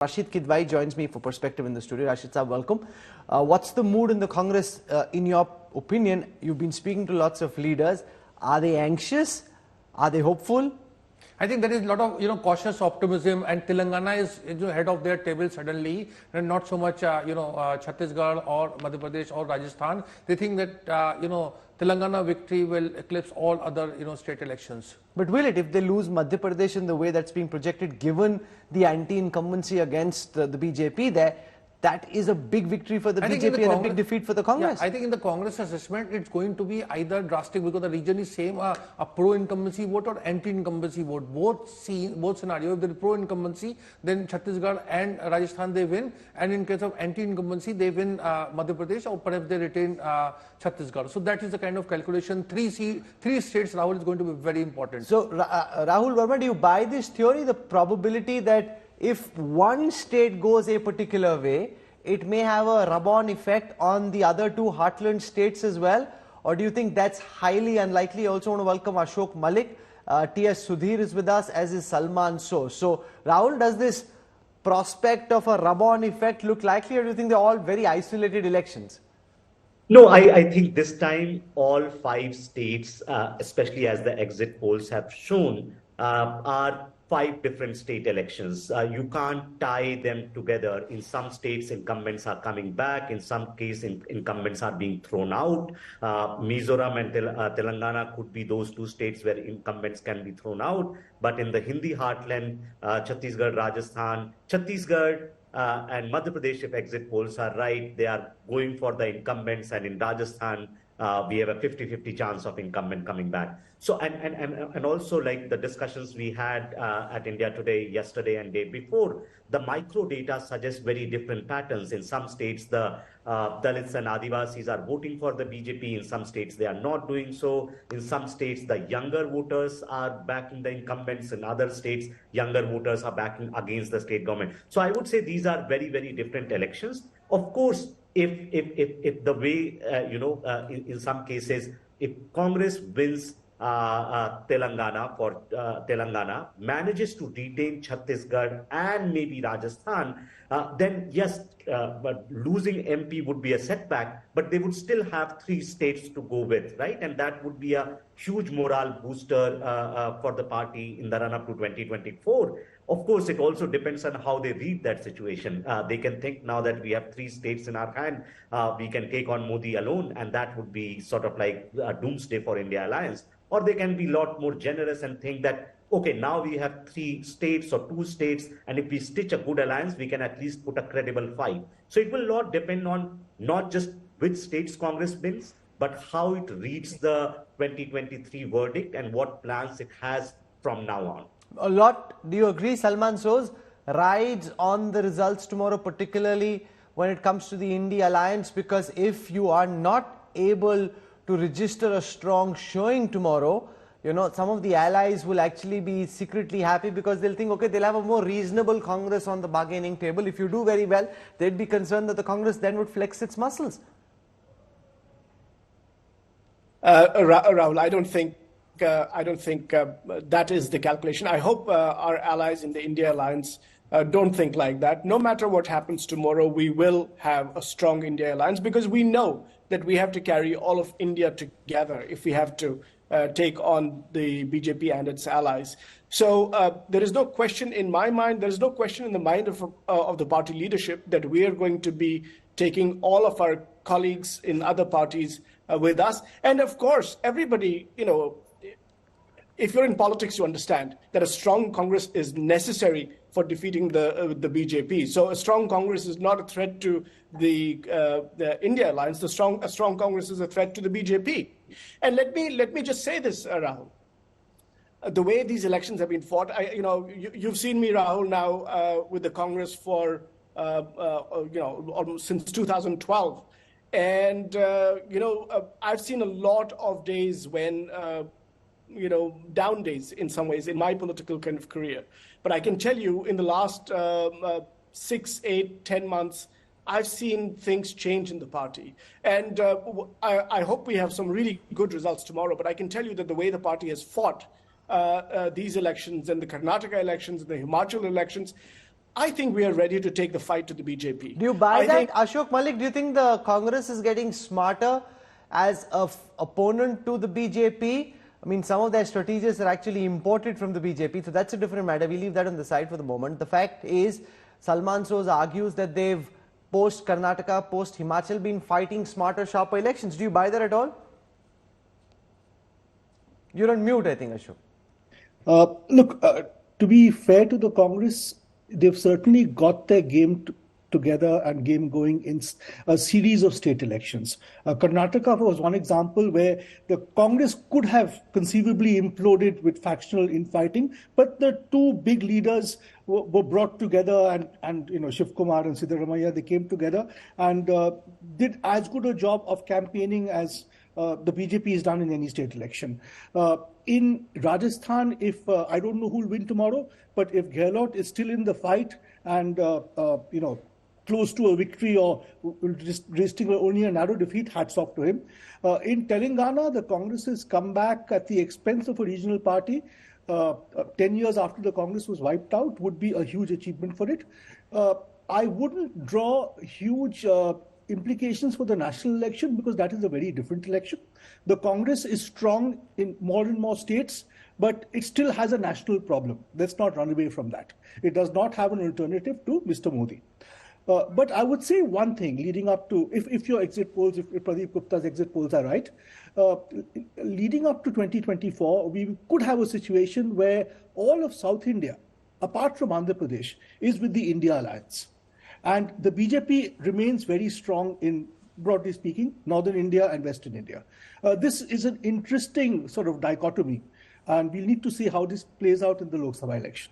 Rashid Kidwai joins me for perspective in the studio. Rashid sir, welcome. What's the mood in the Congress, in your opinion? You've been speaking to lots of leaders. Are they anxious? Are they hopeful? I think there is a lot of cautious optimism, and Telangana is head of their table suddenly, and not so much Chhattisgarh or Madhya Pradesh or Rajasthan. They think that Telangana victory will eclipse all other state elections. But will it, if they lose Madhya Pradesh in the way that's being projected, given the anti-incumbency against the BJP there? That is a big victory for the BJP and a big defeat for the Congress. Yeah, I think in the Congress assessment, it's going to be either drastic, because the region is same, a pro-incumbency vote or anti-incumbency vote. Both scenarios. If there is pro-incumbency, then Chhattisgarh and Rajasthan, they win. And in case of anti-incumbency, they win Madhya Pradesh, or perhaps they retain Chhattisgarh. So that is the kind of calculation. Three states, Rahul, is going to be very important. So, Rahul Verma, do you buy this theory, the probability that if one state goes a particular way, it may have a rub-on effect on the other two heartland states as well? Or do you think that's highly unlikely? I also want to welcome Ashok Malik. T.S. Sudhir is with us, as is Salman So. So, Rahul, does this prospect of a rub-on effect look likely, or do you think they're all very isolated elections? No, I think this time all 5 states, especially as the exit polls have shown, are 5 different state elections. You can't tie them together. In some states, incumbents are coming back. In some cases, incumbents are being thrown out. Mizoram and Telangana could be those 2 states where incumbents can be thrown out. But in the Hindi heartland, Chhattisgarh, Rajasthan, and Madhya Pradesh, if exit polls are right, they are going for the incumbents. And in Rajasthan, we have a 50-50 chance of incumbent coming back. So, and also, like the discussions we had at India Today yesterday and day before, the micro data suggests very different patterns. In some states, the Dalits and Adivasis are voting for the BJP. In some states, they are not doing so. In some states, the younger voters are backing the incumbents. In other states, younger voters are backing against the state government. So I would say these are very, very different elections. Of course, if the way, in some cases, if Congress wins Telangana manages to retain Chhattisgarh and maybe Rajasthan, then yes, but losing MP would be a setback, but they would still have 3 states to go with, right? And that would be a huge morale booster for the party in the run-up to 2024. Of course, it also depends on how they read that situation. They can think now that we have 3 states in our hand, we can take on Modi alone, and that would be sort of like a doomsday for India alliance. Or they can be a lot more generous and think that, okay, now we have 3 states or 2 states, and if we stitch a good alliance, we can at least put a credible fight. So it will not depend on not just which states Congress wins, but how it reads the 2023 verdict and what plans it has from now on. A lot, do you agree, Salman Soz, rides on the results tomorrow, particularly when it comes to the India alliance? Because if you are not able to register a strong showing tomorrow, some of the allies will actually be secretly happy, because they'll think, okay, they'll have a more reasonable Congress on the bargaining table. If you do very well, they'd be concerned that the Congress then would flex its muscles. Rahul, I don't think that is the calculation. I hope our allies in the India alliance don't think like that. No matter what happens tomorrow, we will have a strong India alliance, because we know that we have to carry all of India together if we have to take on the BJP and its allies. So there is no question in my mind, there is no question in the mind of the party leadership that we are going to be taking all of our colleagues in other parties with us. And of course, everybody, if you're in politics, you understand that a strong Congress is necessary for defeating the BJP. So a strong Congress is not a threat to the India alliance. A strong Congress is a threat to the BJP. And let me just say this, Rahul. The way these elections have been fought, you've seen me, Rahul, now with the Congress for almost since 2012, and I've seen a lot of days when. Down days in some ways in my political kind of career. But I can tell you in the last 6, 8, 10 months, I've seen things change in the party. And I hope we have some really good results tomorrow. But I can tell you that the way the party has fought these elections and the Karnataka elections and the Himachal elections, I think we are ready to take the fight to the BJP. Do you buy I that, think Ashok Malik? Do you think the Congress is getting smarter as a opponent to the BJP? I mean, some of their strategies are actually imported from the BJP, so that's a different matter. We leave that on the side for the moment. The fact is, Salman Soz argues that they've post Karnataka, post Himachal been fighting smarter, sharper elections. Do you buy that at all? You're on mute, I think, Ashok. Look, to be fair to the Congress, they've certainly got their game together and game going in a series of state elections. Karnataka was one example where the Congress could have conceivably imploded with factional infighting, but the two big leaders were brought together, and Shiv Kumar and Siddaramaiah, they came together and did as good a job of campaigning as the BJP has done in any state election. In Rajasthan, if I don't know who will win tomorrow, but if Gehlot is still in the fight and close to a victory or resting only a narrow defeat, hats off to him. In Telangana, the Congress has come back at the expense of a regional party. 10 years after the Congress was wiped out would be a huge achievement for it. I wouldn't draw huge implications for the national election because that is a very different election. The Congress is strong in more and more states, but it still has a national problem. Let's not run away from that. It does not have an alternative to Mr. Modi. But I would say one thing leading up to, if your exit polls, if Pradeep Gupta's exit polls are right, leading up to 2024, we could have a situation where all of South India, apart from Andhra Pradesh, is with the India alliance. And the BJP remains very strong in, broadly speaking, Northern India and Western India. This is an interesting sort of dichotomy, and we'll need to see how this plays out in the Lok Sabha election.